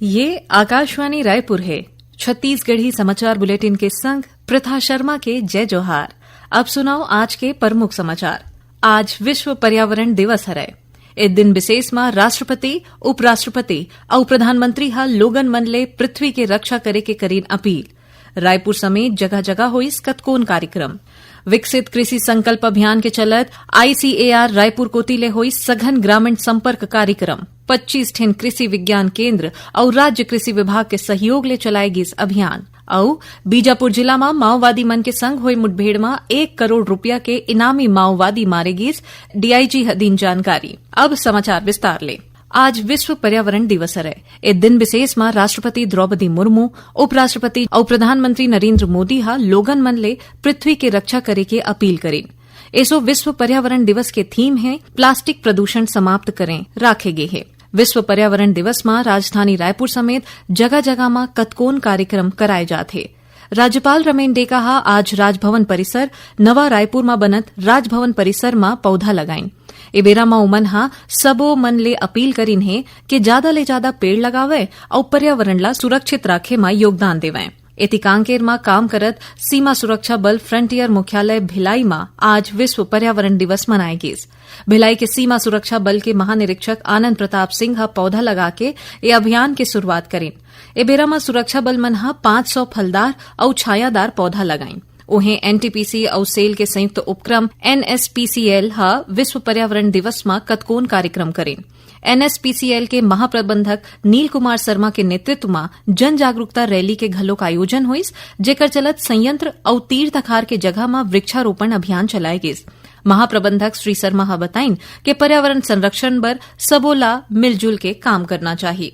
ये आकाशवाणी रायपुर है। छत्तीसगढ़ी समाचार बुलेटिन के संग प्रथा शर्मा के जय जोहार। अब सुनाओ आज के प्रमुख समाचार। आज विश्व पर्यावरण दिवस है। इस दिन विशेष में राष्ट्रपति, उपराष्ट्रपति और प्रधानमंत्री लोगन मन ले पृथ्वी के रक्षा करे के करीन अपील। रायपुर समेत जगह जगह हुई कतकोन कार्यक्रम। विकसित कृषि संकल्प अभियान के चलत ICAR रायपुर कोतिले हुई सघन ग्रामीण संपर्क कार्यक्रम। 25 ठिन कृषि विज्ञान केंद्र और राज्य कृषि विभाग के सहयोग ले चलाएगी इस अभियान। और बीजापुर जिला में माओवादी मन के संग हुई मुठभेड़ में 1 करोड़ रुपया के इनामी माओवादी मारेगी। DIG हदीन जानकारी। अब समाचार विस्तार ले। आज विश्व पर्यावरण दिवस है। इस दिन विशेष में राष्ट्रपति द्रौपदी मुर्मू, उपराष्ट्रपति और प्रधानमंत्री नरेंद्र मोदी लोगन मन ले पृथ्वी के रक्षा करे के अपील करें। ऐसो विश्व पर्यावरण दिवस के थीम है प्लास्टिक प्रदूषण समाप्त करें राखे गे है। विश्व पर्यावरण दिवस में राजधानी रायपुर समेत जगह जगह में कतकोन कार्यक्रम कराए जाते। राज्यपाल रमेन डेका आज राजभवन परिसर नवा रायपुर में बनत राजभवन परिसर में पौधा लगाइन। इबेरा में उमन सबो मन ले अपील करीन है कि ज्यादा ले ज्यादा पेड़ लगावे और पर्यावरण ला सुरक्षित राखे में योगदान देवें। इति कांकेर में काम करत सीमा सुरक्षा बल फ्रंटियर मुख्यालय भिलाई में आज विश्व पर्यावरण दिवस मनाएगी। भिलाई के सीमा सुरक्षा बल के महानिरीक्षक आनंद प्रताप सिंह पौधा लगा के ये अभियान की शुरुआत करें। इबेरा में सुरक्षा बल मन 500 फलदार और छायादार पौधा लगाइन। उन्हें NTPC और सेल के संयुक्त उपक्रम NSPCL विश्व पर्यावरण दिवस में कतकोन कार्यक्रम करें। NSPCL के महाप्रबंधक नील कुमार शर्मा के नेतृत्व में जन जागरूकता रैली के घलों का आयोजन हुई, जेकर चलत संयंत्र और तीर्थ अखार के जगह में वृक्षारोपण अभियान चलाएगी। महाप्रबंधक श्री शर्मा बताइन कि पर्यावरण संरक्षण पर सबोला मिलजुल के काम करना चाहिए।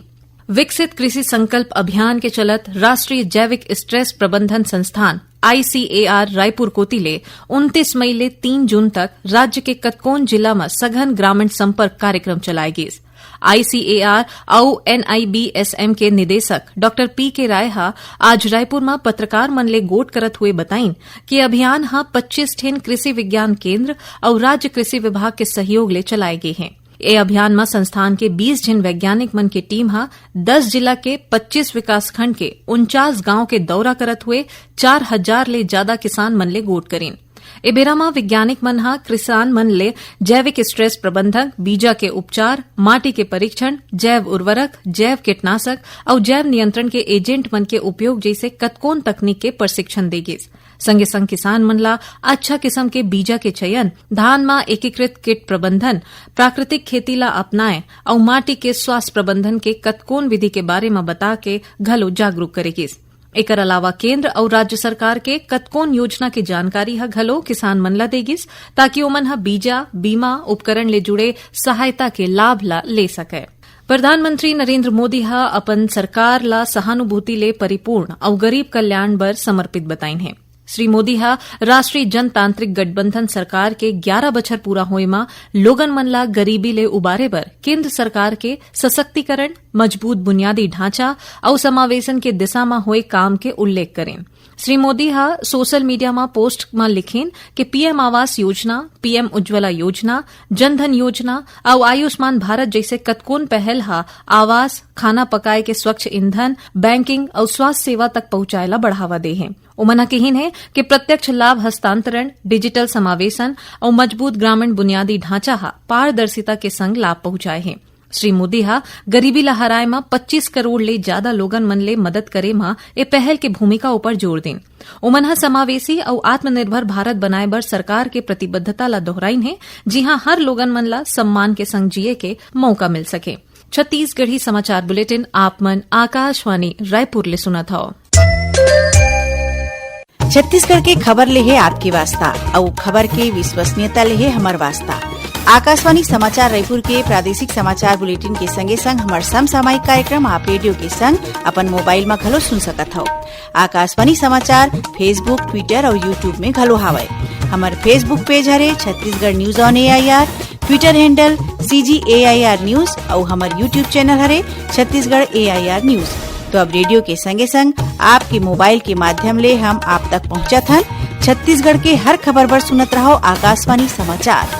विकसित कृषि संकल्प अभियान के चलत राष्ट्रीय जैविक स्ट्रेस प्रबंधन संस्थान ICAR रायपुर कोतिले 29 मई ले 3 जून तक राज्य के कतकोन जिला में सघन ग्रामीण संपर्क कार्यक्रम चलाएगी। ICAR और NIBSM के निदेशक डॉ PK राय आज रायपुर में पत्रकार मन ले गोट करत हुए बताइन कि अभियान 25 ठिन कृषि विज्ञान केंद्र और राज्य कृषि विभाग के सहयोग ले चलाए गए हैं। ए अभियान में संस्थान के 20 जन वैज्ञानिक मन की टीम 10 जिला के 25 विकासखंड के 49 गांव के दौरा करत हुए 4000 ले ज्यादा किसान मन ले गोट करें। इबेरा में वैज्ञानिक मन किसान मन ले जैविक स्ट्रेस प्रबंधन, बीजा के उपचार, माटी के परीक्षण, जैव उर्वरक, जैव कीटनाशक और जैव नियंत्रण के एजेंट मन के उपयोग जैसे कतकोन तकनीक के प्रशिक्षण देगी। संगे संग किसान मन ला अच्छा किस्म के बीजा के चयन, धान में एकीकृत कीट प्रबंधन, प्राकृतिक खेती ला अपनाए और माटी के स्वास्थ्य प्रबंधन के कतकोन विधि के बारे में बता के घलो जागरूक करेगी। एकर अलावा केंद्र और राज्य सरकार के कतकोन योजना की जानकारी घलो किसान मन ला देगी, ताकि ओमन बीजा, बीमा, उपकरण ले जुड़े सहायता के लाभ ला ले सके। प्रधानमंत्री नरेंद्र मोदी अपन सरकार ला सहानुभूति ले परिपूर्ण और गरीब कल्याण बर समर्पित बताइन है। श्री मोदी राष्ट्रीय जनतांत्रिक गठबंधन सरकार के 11 बछर पूरा होए में लोगन मन ला गरीबी ले उबारे बर केंद्र सरकार के सशक्तिकरण, मजबूत बुनियादी ढांचा और समावेशन के दिशा में हुए काम के उल्लेख करें। श्री मोदी सोशल मीडिया में पोस्ट में लिखें कि PM आवास योजना, PM उज्ज्वला योजना, जनधन योजना और आयुष्मान भारत जैसे कतकोन पहल आवास, खाना पकाए के स्वच्छ ईंधन, बैंकिंग और स्वास्थ्य सेवा तक पहुंचाएला बढ़ावा दे है। उमना कहीन है कि प्रत्यक्ष लाभ हस्तांतरण, डिजिटल समावेशन और मजबूत ग्रामीण बुनियादी ढांचा पारदर्शिता के संग लाभ पहुंचाए हैं। श्री मोदी गरीबी ला हराए में 25 करोड़ ले ज्यादा लोगन मन ले मदद करे में ए पहल के भूमिका ऊपर जोर दें। उमन समावेशी और आत्मनिर्भर भारत बनाए बर सरकार के प्रतिबद्धता ला दोहराइन है, जी हर लोगन मन ला सम्मान के संग जिये के मौका मिल सके। छत्तीसगढ़ी समाचार बुलेटिन आप मन आकाशवाणी रायपुर ले सुनत हौ। छत्तीसगढ़ के खबर ले है आपके वास्ता और खबर के विश्वसनीयता ले है हमार वास्ता। आकाशवाणी समाचार रायपुर के प्रादेशिक समाचार बुलेटिन के संगे संग हमार समसामयिक कार्यक्रम आप रेडियो के संग अपन मोबाइल में घलो सुन सकत हो। आकाशवाणी समाचार फेसबुक, ट्विटर और यूट्यूब में घलो हावय। हमार फेसबुक पेज हरे Chhattisgarh news on AIR, Twitter handle CGAIR news और हमार यूट्यूब चैनल हरे छत्तीसगढ़ AIR न्यूज। तो अब रेडियो के संगे संग आपके मोबाइल के माध्यम ले हम आप तक पहुंचत हन। छत्तीसगढ़ के हर खबर पर सुनत रहो आकाशवाणी समाचार।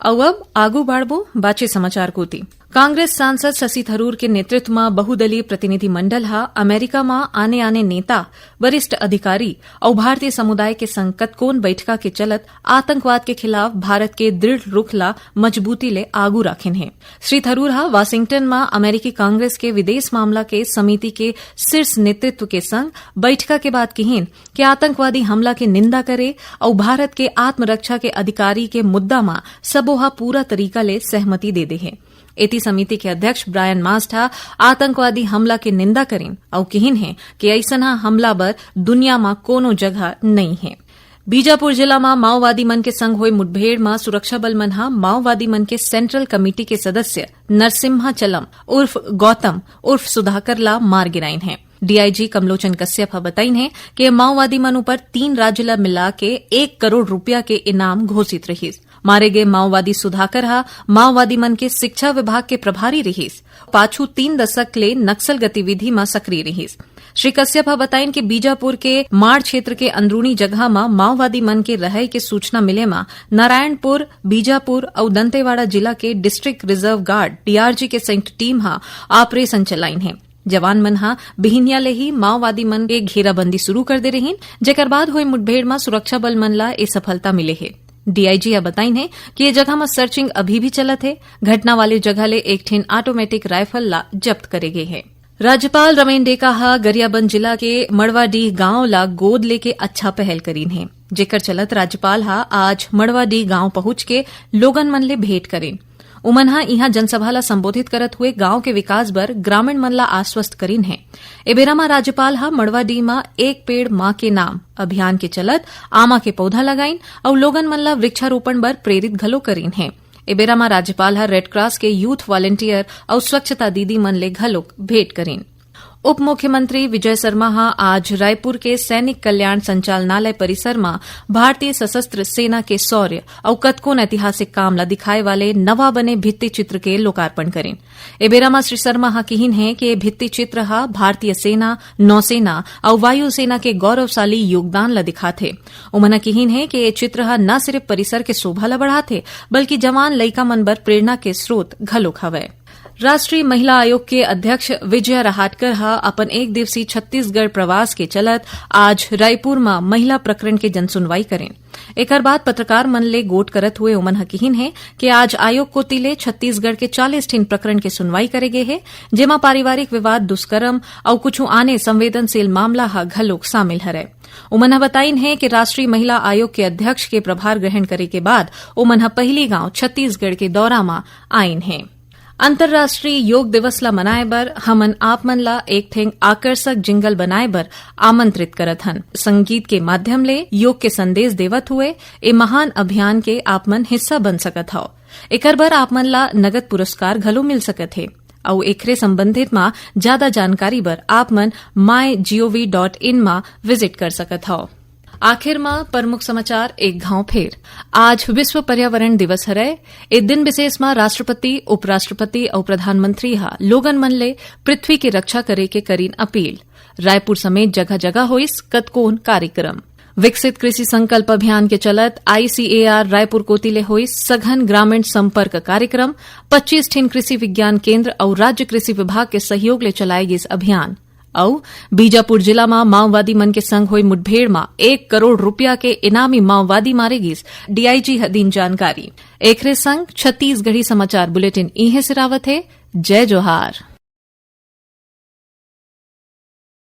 अब आगू बढ़बो बाचे समाचार कोती। कांग्रेस सांसद शशि थरूर के नेतृत्व में बहुदलीय प्रतिनिधि मंडल अमेरिका में आने नेता वरिष्ठ अधिकारी और भारतीय समुदाय के संकट कोन बैठका के चलत आतंकवाद के खिलाफ भारत के दृढ़ रुख ला मजबूती ले आगू राखिन है। श्री थरूर वाशिंगटन में अमेरिकी कांग्रेस के विदेश मामला के समिति के शीर्ष नेतृत्व के संग बैठका के बाद कहिन कि आतंकवादी हमला के निंदा करे और भारत के आत्मरक्षा के अधिकारी के मुद्दा में सबोहा पूरा तरीका ले सहमति दे दे है। एती समिति के अध्यक्ष ब्रायन मास्टा आतंकवादी हमला के निंदा करें और कहिन है कि ऐसना हमला बर दुनिया में कोनो जगह नहीं है। बीजापुर जिला में माओवादी मन के संग हुए मुठभेड़ में सुरक्षा बल मन माओवादी मन के सेंट्रल कमेटी के सदस्य नरसिम्हा चलम उर्फ गौतम उर्फ सुधाकर ला मार गिराइन है। डीआईजी कमलोचन कश्यप बताइन है कि माओवादी मन ऊपर 3 राज्य ला मिला के 1 करोड़ रुपया के इनाम घोषित रहीस। मारे गए माओवादी सुधाकर माओवादी मन के शिक्षा विभाग के प्रभारी रहीस। पाछू 3 दशक ले नक्सल गतिविधि में सक्रिय रहीस। श्री कश्यप बताइन कि बीजापुर के माड़ क्षेत्र के अंदरूनी जगह में माओवादी मन के रहे के सूचना मिले में नारायणपुर, बीजापुर और दंतेवाड़ा जिला के डिस्ट्रिक्ट रिजर्व गार्ड डीआरजी के संयुक्त टीम ऑपरेशन चलाइन है। जवान मन बिहिनिया ले ही माओवादी मन के घेराबंदी शुरू कर दे रहीन, जेकर बाद हुए मुठभेड़ में सुरक्षा बल मन ला ए सफलता मिले है। डीआईजी बताइन है कि ये जगह में सर्चिंग अभी भी चलत है। घटना वाली जगह ले एक ठेन ऑटोमेटिक राइफल ला जब्त करे गए है। राज्यपाल रमेन डेका गरियाबंद जिला के मड़वाडीह गांव ला गोद लेके अच्छा पहल करीन है, जेकर चलत राज्यपाल आज मड़वाडीह गांव पहुंच के लोगन मन ले भेंट करेन। उमन इहां जनसभा ला संबोधित करत हुए गांव के विकास बर ग्रामीण मन ला आश्वस्त करीन है। एबेरा में राज्यपाल मड़वाडीह में 1 पेड़ मां के नाम अभियान के चलत आमा के पौधा लगाइन और लोगन मन ला वृक्षारोपण बर प्रेरित घलो करीन है। एबेरा में राज्यपाल रेड क्रॉस के यूथ वॉलंटियर और स्वच्छता दीदी मन ले घलोक भेंट करीन। उप मुख्यमंत्री विजय शर्मा आज रायपुर के सैनिक कल्याण संचालनालय परिसर में भारतीय सशस्त्र सेना के शौर्य और कतकोन ऐतिहासिक काम ला दिखाए वाले नवा बने भित्ति चित्र के लोकार्पण करें। एबेरा में श्री शर्मा कहिन है कि भित्ति चित्र भारतीय सेना, नौसेना और वायुसेना के गौरवशाली योगदान ला दिखाथे। उमना कहिन है कि ये चित्र न सिर्फ परिसर के शोभा ला बढ़ाथे बल्कि जवान लइका मन बर प्रेरणा के स्रोत घलोक हवय। राष्ट्रीय महिला आयोग के अध्यक्ष विजया रहाटकर अपन 1 दिवसीय छत्तीसगढ़ प्रवास के चलत आज रायपुर में महिला प्रकरण के जनसुनवाई करें। एकर बाद पत्रकार मन ले गोट करत हुए उमन कहिन है कि आज आयोग को तिले छत्तीसगढ़ के 40 ठिन प्रकरण के सुनवाई करे गए है, जेमा पारिवारिक विवाद, दुष्कर्म और कुछ आने संवेदनशील मामला घलोक शामिल हरय। उमन बताइन है कि राष्ट्रीय महिला आयोग के अध्यक्ष के प्रभार ग्रहण करे के बाद उमन पहली गांव छत्तीसगढ़ के दौरा में आइन है। अंतर्राष्ट्रीय योग दिवस ला मनाए बर हमन आप मन ला एक ठेंग आकर्षक जिंगल बनाए बर आमंत्रित करत हन। संगीत के माध्यम ले योग के संदेश देवत हुए ए महान अभियान के आप मन हिस्सा बन सकत हव। एकर बर आप मन ला नगद पुरस्कार घलो मिल सकत है और एकरे संबंधित में ज्यादा जानकारी बर आप मन mygov.in में विजिट कर सकत हव। आखिर में प्रमुख समाचार एक घाव फेर। आज विश्व पर्यावरण दिवस हरय। ए दिन विशेष में राष्ट्रपति, उपराष्ट्रपति और प्रधानमंत्री लोगन मन ले पृथ्वी की रक्षा करे के करीन अपील। रायपुर समेत जगह जगह होइस कतकोन कार्यक्रम। विकसित कृषि संकल्प अभियान के चलत ICAR रायपुर कोतिले होइस सघन ग्रामीण संपर्क कार्यक्रम। 25 ठिन कृषि विज्ञान केंद्र और राज्य कृषि विभाग के सहयोग ले चलाए गिस अभियान। और बीजापुर जिला में माओवादी मन के संग हुई मुठभेड़ में 1 करोड़ रुपया के इनामी माओवादी मारे गिस। डीआईजी हदीन जानकारी। एकरे संग छत्तीसगढ़ी समाचार बुलेटिन इहे सिरावत है। जय जोहार।